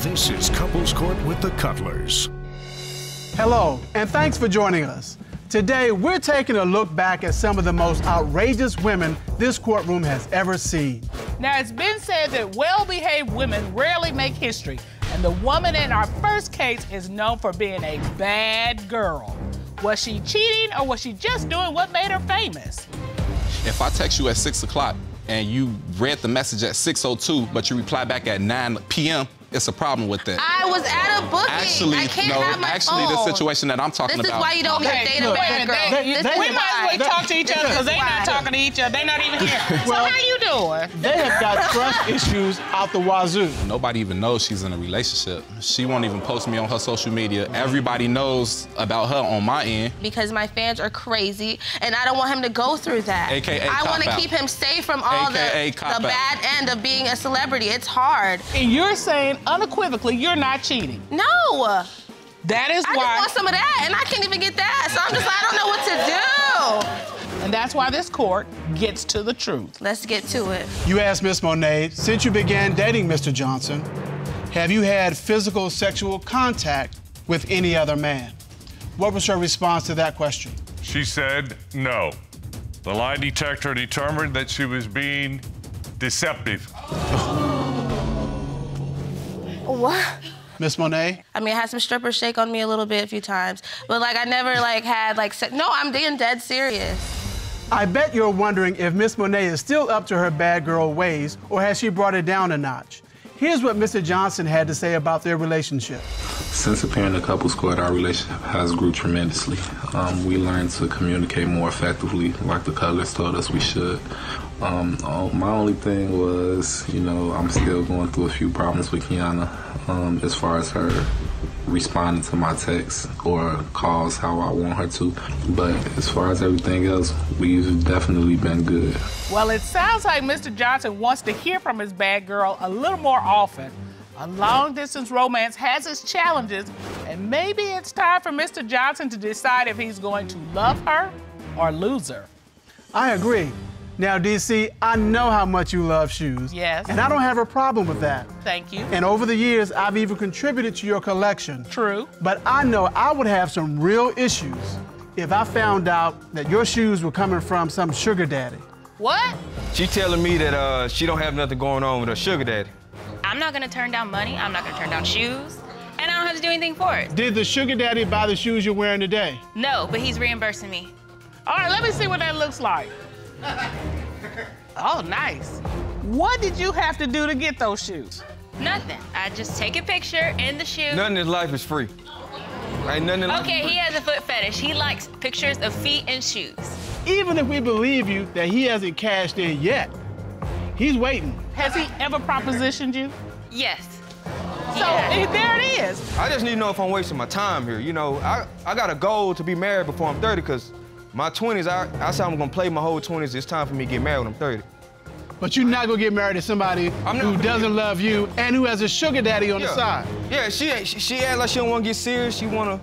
This is Couples Court with the Cutlers. Hello, and thanks for joining us. Today, we're taking a look back at some of the most outrageous women this courtroom has ever seen. Now, it's been said that well-behaved women rarely make history, and the woman in our first case is known for being a bad girl. Was she cheating, or was she just doing what made her famous? If I text you at 6 o'clock and you read the message at 6:02, but you reply back at 9 p.m., it's a problem with that. I was at a booking. Actually, I can't have my actually, phone. the situation that I'm talking about. This is why you don't date a bad girl. We might as well talk to each other because they're not talking to each other. They're not even here. So how you doing? They have got trust issues out the wazoo. Nobody even knows she's in a relationship. She won't even post me on her social media. Everybody knows about her on my end. Because my fans are crazy, and I don't want him to go through that. AKA I want to keep him safe from all the bad end of being a celebrity. It's hard. And you're saying unequivocally you're not cheating. No. That is why. I just want some of that, and I can't even get that. So I'm just like, I don't know what to do. And that's why this court gets to the truth. Let's get to it. You asked Miss Monet, since you began dating Mr. Johnson, have you had physical sexual contact with any other man? What was her response to that question? She said no. The lie detector determined that she was being deceptive. What? Miss Monet? I mean, I had some strippers shake on me a little bit a few times, but like I never like had like no, I'm being dead serious. I bet you're wondering if Miss Monet is still up to her bad girl ways or has she brought it down a notch. Here's what Mr. Johnson had to say about their relationship. Since appearing in Couples Court, our relationship has grew tremendously. We learned to communicate more effectively, like the Cutlers told us we should. My only thing was, you know, I'm still going through a few problems with Kiana as far as her responding to my texts or calls how I want her to. But as far as everything else, we've definitely been good. Well, it sounds like Mr. Johnson wants to hear from his bad girl a little more often. A long-distance romance has its challenges, and maybe it's time for Mr. Johnson to decide if he's going to love her or lose her. I agree. Now, DC, I know how much you love shoes. Yes. And I don't have a problem with that. Thank you. And over the years, I've even contributed to your collection. True. But I know I would have some real issues if I found out that your shoes were coming from some sugar daddy. What? She telling me that she don't have nothing going on with her sugar daddy. I'm not gonna turn down money, I'm not gonna turn down shoes, and I don't have to do anything for it. Did the sugar daddy buy the shoes you're wearing today? No, but he's reimbursing me. All right, let me see what that looks like. Oh, nice. What did you have to do to get those shoes? Nothing. I just take a picture in the shoe. Nothing in life is free. Ain't nothing in life. Okay, he has a foot fetish. He likes pictures of feet and shoes. Even if we believe you that he hasn't cashed in yet, he's waiting. Has he ever propositioned you? Yes. So there it is. I just need to know if I'm wasting my time here. You know, I got a goal to be married before I'm 30, because my 20s, I said I'm gonna play my whole 20s. It's time for me to get married when I'm 30. But you're not gonna get married to somebody who doesn't love you and who has a sugar daddy on the side. Yeah, she act like she don't wanna get serious. She wanna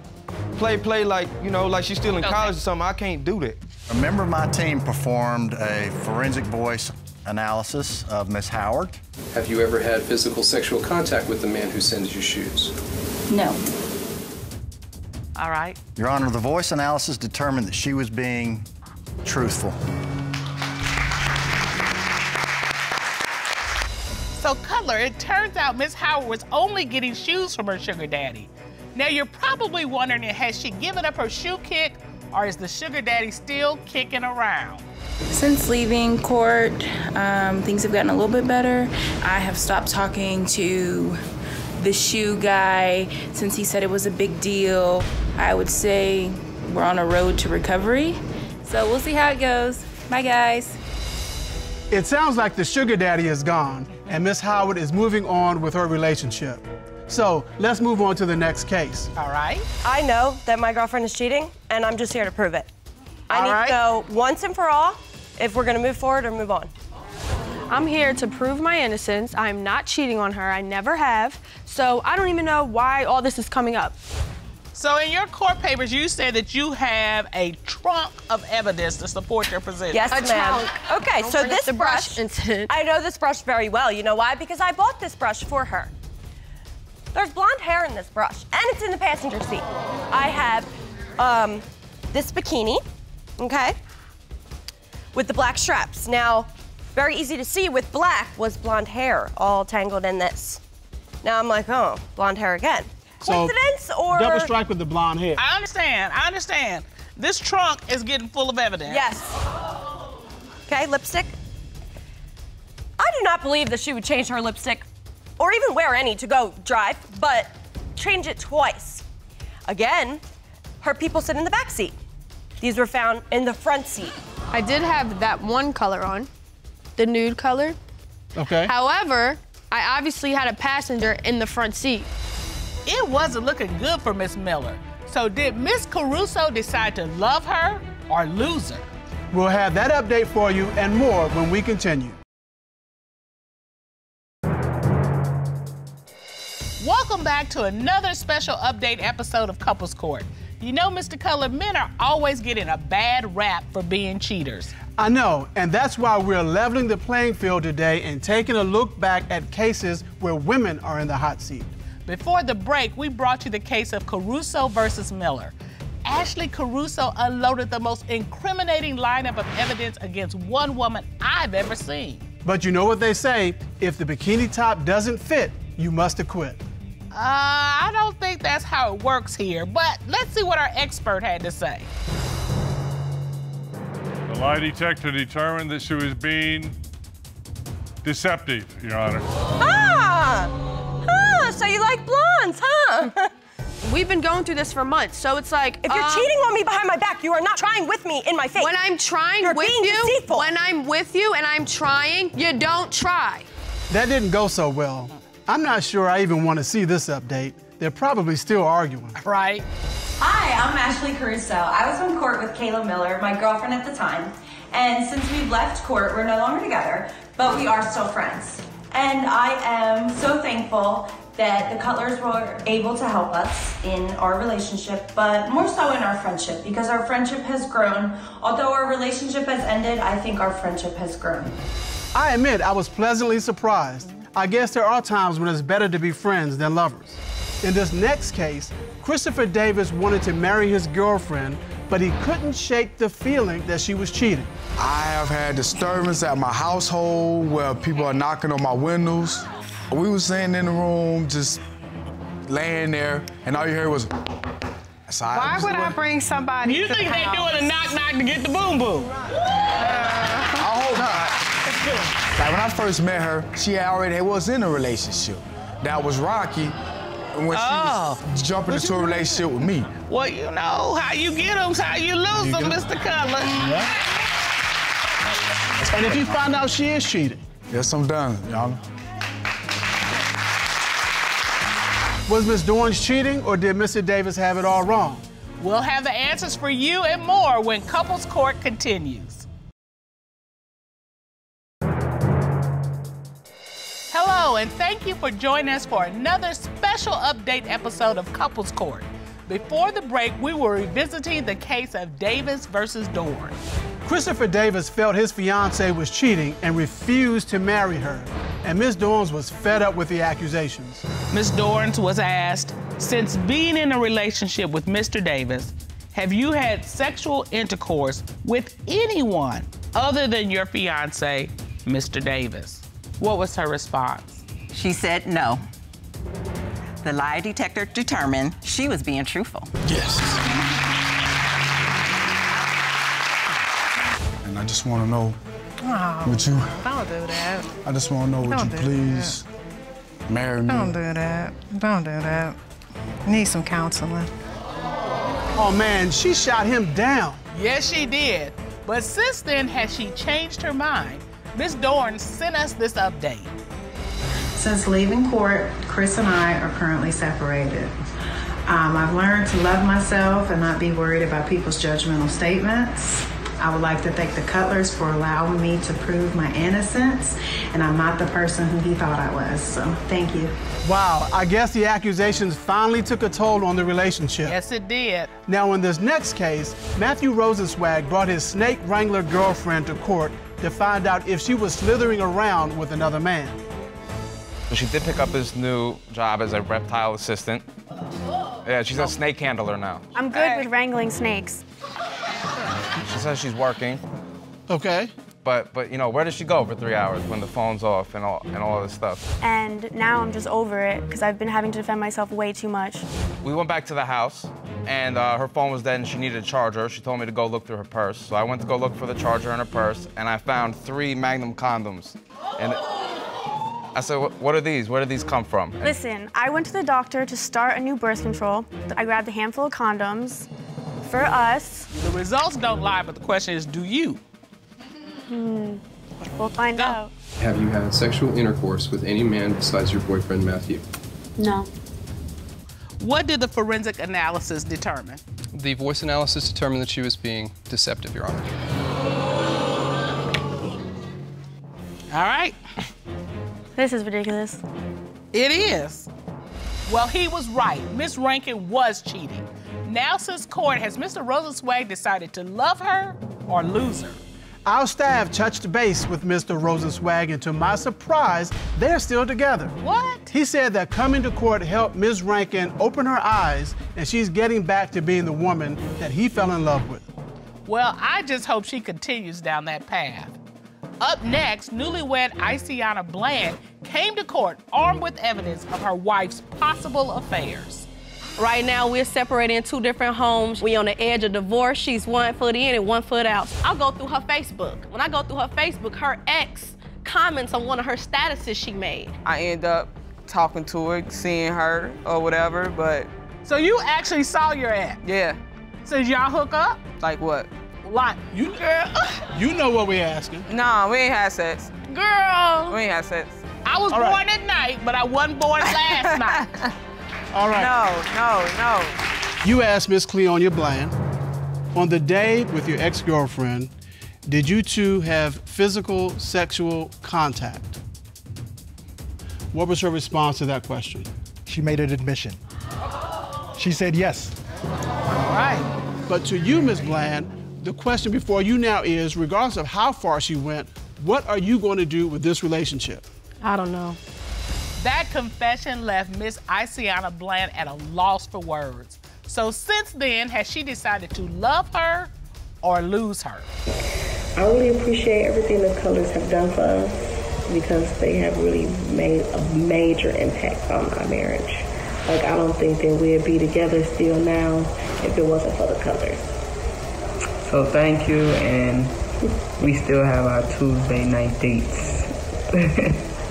play like, you know, like she's still in college or something. I can't do that. A member of my team performed a forensic voice analysis of Miss Howard. Have you ever had physical sexual contact with the man who sends you shoes? No. All right. Your Honor, the voice analysis determined that she was being truthful. So, Cutler, it turns out Miss Howard was only getting shoes from her sugar daddy. Now, you're probably wondering, has she given up her shoe kick, or is the sugar daddy still kicking around? Since leaving court, things have gotten a little bit better. I have stopped talking to the shoe guy since he said it was a big deal. I would say we're on a road to recovery. So we'll see how it goes. Bye, guys. It sounds like the sugar daddy is gone and Miss Howard is moving on with her relationship. So let's move on to the next case. All right. I know that my girlfriend is cheating, and I'm just here to prove it. I need to know once and for all if we're gonna move forward or move on. I'm here to prove my innocence. I'm not cheating on her, I never have. So I don't even know why all this is coming up. So in your court papers, you said that you have a trunk of evidence to support your position. Yes, ma'am. Okay, so this brush incident. I know this brush very well. You know why? Because I bought this brush for her. There's blonde hair in this brush, and it's in the passenger seat. I have this bikini, okay, with the black straps. Now, very easy to see with black was blonde hair all tangled in this. Now I'm like, oh, blonde hair again. Coincidence or? Double strike with the blonde hair. I understand. This trunk is getting full of evidence. Yes. Okay, lipstick. I do not believe that she would change her lipstick or even wear any to go drive, but change it twice. Again, her people sit in the back seat. These were found in the front seat. I did have that one color on, the nude color. Okay. However, I obviously had a passenger in the front seat. It wasn't looking good for Miss Miller. So did Miss Caruso decide to love her or lose her? We'll have that update for you and more when we continue. Welcome back to another special update episode of Couples Court. You know, Mr. Cutler, men are always getting a bad rap for being cheaters. I know, and that's why we're leveling the playing field today and taking a look back at cases where women are in the hot seat. Before the break, we brought you the case of Caruso versus Miller. Ashley Caruso unloaded the most incriminating lineup of evidence against one woman I've ever seen. But you know what they say, if the bikini top doesn't fit, you must acquit. I don't think that's how it works here, but let's see what our expert had to say. The lie detector determined that she was being deceptive, Your Honor. So you like blondes, huh? We've been going through this for months, so it's like... If you're cheating on me behind my back, you are not trying with me in my face. When I'm trying you're with being you, deceitful. when I'm with you and I'm trying, you don't try. That didn't go so well. I'm not sure I even want to see this update. They're probably still arguing. Right. Hi, I'm Ashley Caruso. I was in court with Kayla Miller, my girlfriend at the time. And since we've left court, we're no longer together, but we are still friends. And I am so thankful that the Cutlers were able to help us in our relationship, but more so in our friendship, because our friendship has grown. Although our relationship has ended, I think our friendship has grown. I admit I was pleasantly surprised. I guess there are times when it's better to be friends than lovers. In this next case, Christopher Davis wanted to marry his girlfriend, but he couldn't shake the feeling that she was cheating. I have had disturbance at my household where people are knocking on my windows. We were sitting in the room, just laying there, and all you heard was, Why would I bring somebody You to think the they're house? doing a knock-knock to get the boom-boom? I hope not. Like when I first met her, she already was in a relationship that was rocky when she was jumping into a relationship with me. Well, you know, how you get them, how you lose them, Mr. Cutler. Yeah. And if you find out she is cheating? Yes, I'm done, y'all. Was Miss Dorns cheating, or did Mr. Davis have it all wrong? We'll have the answers for you and more when Couples Court continues. Hello, and thank you for joining us for another special update episode of Couples Court. Before the break, we were revisiting the case of Davis versus Dorn. Christopher Davis felt his fiancée was cheating and refused to marry her, and Miss Dorns was fed up with the accusations. Miss Dorns was asked, since being in a relationship with Mr. Davis, have you had sexual intercourse with anyone other than your fiancé, Mr. Davis? What was her response? She said no. The lie detector determined she was being truthful. Yes. And I just want to know, would you? Don't do that. I just want to know, would you please marry me? Don't do that. Don't do that. Need some counseling. Oh man, she shot him down. Yes, she did. But since then, has she changed her mind? Miss Dorn sent us this update. Since leaving court, Chris and I are currently separated. I've learned to love myself and not be worried about people's judgmental statements. I would like to thank the Cutlers for allowing me to prove my innocence, and I'm not the person who he thought I was, so thank you. Wow, I guess the accusations finally took a toll on the relationship. Yes, it did. Now, in this next case, Matthew Rosenswag brought his snake wrangler girlfriend to court to find out if she was slithering around with another man. She did pick up his new job as a reptile assistant. Yeah, she's a snake handler now. I'm good with wrangling snakes. She says she's working. Okay. But you know, where does she go for 3 hours when the phone's off and all this stuff? And now I'm just over it because I've been having to defend myself way too much. We went back to the house, and her phone was dead and she needed a charger. She told me to go look through her purse. So I went to go look for the charger in her purse, and I found 3 Magnum condoms. And I said, what are these? Where did these come from? Listen, I went to the doctor to start a new birth control. I grabbed a handful of condoms for us. The results don't lie, but the question is, do you? We'll find out. Have you had sexual intercourse with any man besides your boyfriend, Matthew? No. What did the forensic analysis determine? The voice analysis determined that she was being deceptive, Your Honor. All right. This is ridiculous. It is. Well, he was right. Miss Rankin was cheating. Now, since court, has Mr. Rosenzweig decided to love her or lose her? Our staff touched base with Mr. Rosenzweig, and to my surprise, they're still together. What? He said that coming to court helped Ms. Rankin open her eyes, and she's getting back to being the woman that he fell in love with. Well, I just hope she continues down that path. Up next, newlywed Iceana Bland came to court armed with evidence of her wife's possible affairs. Right now, we're separated in 2 different homes. We on the edge of divorce. She's 1 foot in and 1 foot out. I'll go through her Facebook. When I go through her Facebook, her ex comments on one of her statuses she made. I end up talking to her, seeing her or whatever, but... So you actually saw your ex? Yeah. So did y'all hook up? Like what? Like, you know what we're asking. Nah, we ain't had sex. Girl. We ain't had sex. I was born at night, but I wasn't born last night. All right. No. You asked Miss Cleonia Bland, on the day with your ex-girlfriend, did you two have physical sexual contact? What was her response to that question? She made an admission. She said yes. All right. But to you, Ms. Bland, the question before you now is, regardless of how far she went, what are you going to do with this relationship? I don't know. That confession left Miss Iceana Bland at a loss for words. So since then, has she decided to love her or lose her? I really appreciate everything the Colors have done for us because they have really made a major impact on my marriage. Like, I don't think that we'd be together still now if it wasn't for the Colors. So thank you, and we still have our Tuesday night dates.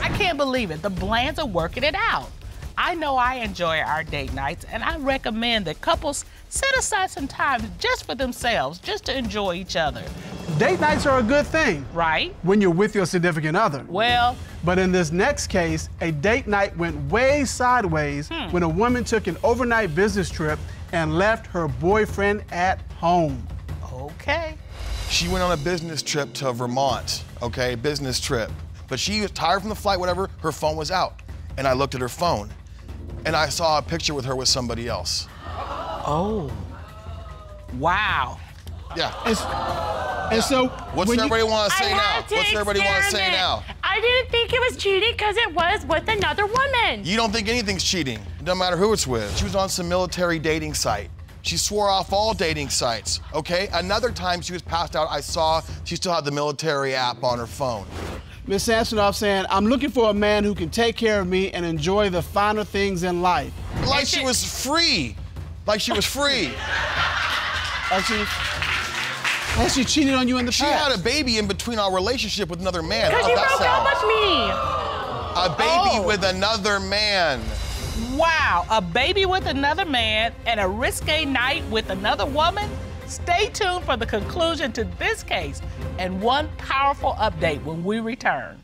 I can't believe it. The Blands are working it out. I know I enjoy our date nights, and I recommend that couples set aside some time just for themselves, just to enjoy each other. Date nights are a good thing. Right. When you're with your significant other. Well. But in this next case, a date night went way sideways when a woman took an overnight business trip and left her boyfriend at home. Okay. She went on a business trip to Vermont, okay, business trip. But she was tired from the flight, whatever, her phone was out. And I looked at her phone, and I saw a picture with her with somebody else. Oh. Wow. Yeah. And so, what's everybody want to say now? What's everybody want to say now? I didn't think it was cheating because it was with another woman. You don't think anything's cheating. It doesn't matter who it's with. She was on some military dating site. She swore off all dating sites, okay? Another time she was passed out, I saw she still had the military app on her phone. Ms. Samsonoff saying, I'm looking for a man who can take care of me and enjoy the finer things in life. Like she was free. Like she was free. Has she cheated on you in the past? She had a baby in between our relationship with another man. Because you broke up with me. A baby with another man. Wow, a baby with another man and a risque night with another woman? Stay tuned for the conclusion to this case and one powerful update when we return.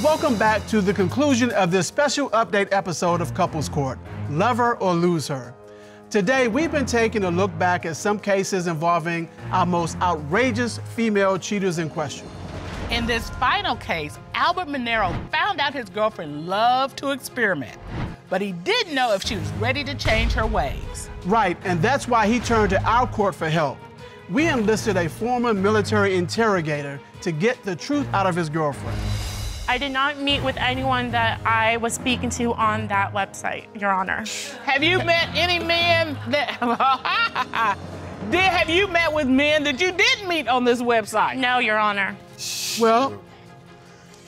Welcome back to the conclusion of this special update episode of Couples Court, Love Her or Lose Her. Today, we've been taking a look back at some cases involving our most outrageous female cheaters in question. In this final case, Albert Monero found out his girlfriend loved to experiment, but he didn't know if she was ready to change her ways. Right, and that's why he turned to our court for help. we enlisted a former military interrogator to get the truth out of his girlfriend. I did not meet with anyone that I was speaking to on that website, Your Honor. Have you met any men that... Have you met with men that you didn't meet on this website? No, Your Honor. Well...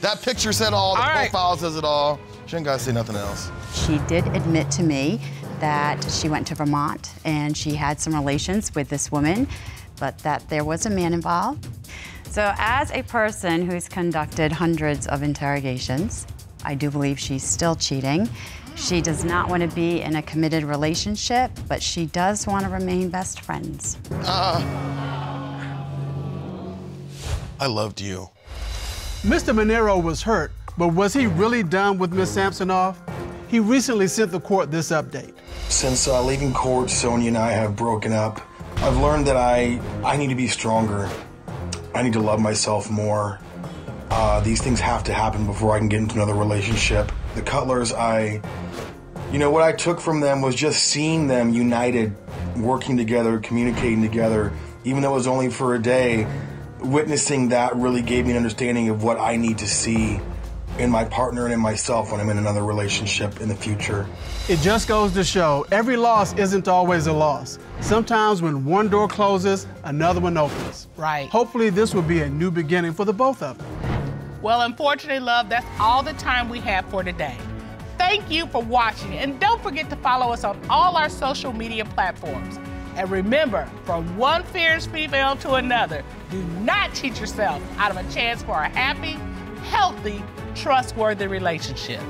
That picture said all, the profile says it all. She ain't gotta say nothing else. She did admit to me that she went to Vermont and she had some relations with this woman, but that there was a man involved. So as a person who's conducted hundreds of interrogations, I do believe she's still cheating. She does not want to be in a committed relationship, but she does want to remain best friends. I loved you. Mr. Monero was hurt, but was he really done with Ms. Samsonoff? He recently sent the court this update. Since leaving court, Sonia and I have broken up. I've learned that I need to be stronger. I need to love myself more. These things have to happen before I can get into another relationship. The Cutlers, what I took from them was just seeing them united, working together, communicating together, even though it was only for a day. Witnessing that really gave me an understanding of what I need to see in my partner and in myself when I'm in another relationship in the future. It just goes to show, every loss isn't always a loss. Sometimes when one door closes, another one opens. Right. Hopefully this will be a new beginning for the both of them. Well, unfortunately, love, that's all the time we have for today. Thank you for watching, and don't forget to follow us on all our social media platforms. And remember, from one fierce female to another, do not cheat yourself out of a chance for a happy, healthy, trustworthy relationship.